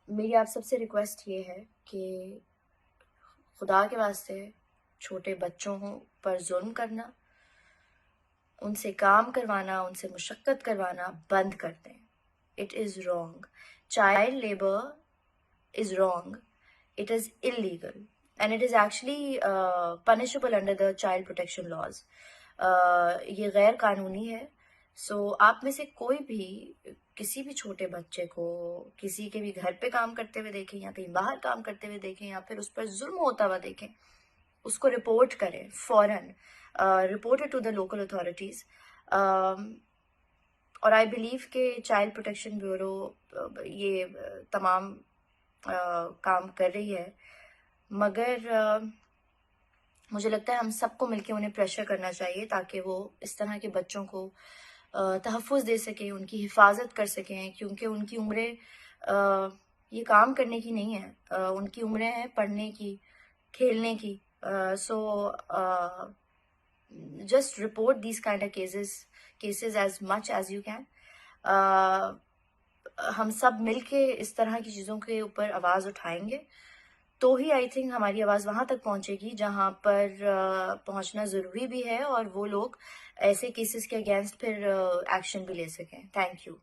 میری آپ سب سے ریکویسٹ یہ ہے کہ خدا کے واسطے چھوٹے بچوں پر ظلم کرنا، ان سے کام کروانا، ان سے مشقت کروانا بند کر دیں. It is wrong. Child labour is wrong. It is illegal. And it is actually punishable under the child protection laws. یہ غیر قانونی ہے. سو آپ میں سے کوئی بھی کسی بھی چھوٹے بچے کو کسی کے بھی گھر پہ کام کرتے ہوئے دیکھیں یا کہیں باہر کام کرتے ہوئے دیکھیں یا پھر اس پر ظلم ہوتا ہوا دیکھیں، اس کو رپورٹ کریں فوراً. Report to the local authorities. اور آئی بلیو کہ چائلڈ پروٹیکشن بیورو یہ تمام کام کر رہی ہے، مگر مجھے لگتا ہے ہم سب کو مل کے انہیں پریشر کرنا چاہیے تاکہ وہ اس طرح کے بچوں کو تحفظ دے سکیں، ان کی حفاظت کر سکیں، کیونکہ ان کی عمریں یہ کام کرنے کی نہیں ہیں، ان کی عمریں ہیں پڑھنے کی، کھیلنے کی. So just report these kind of cases as much as you can. ہم سب مل کے اس طرح کی چیزوں کے اوپر آواز اٹھائیں گے تو ہی آئی تھنک ہماری آواز وہاں تک پہنچے گی جہاں پر پہنچنا ضروری بھی ہے، اور وہ لوگ ایسے کیسز کے اگینسٹ پھر ایکشن بھی لے سکیں. Thank you.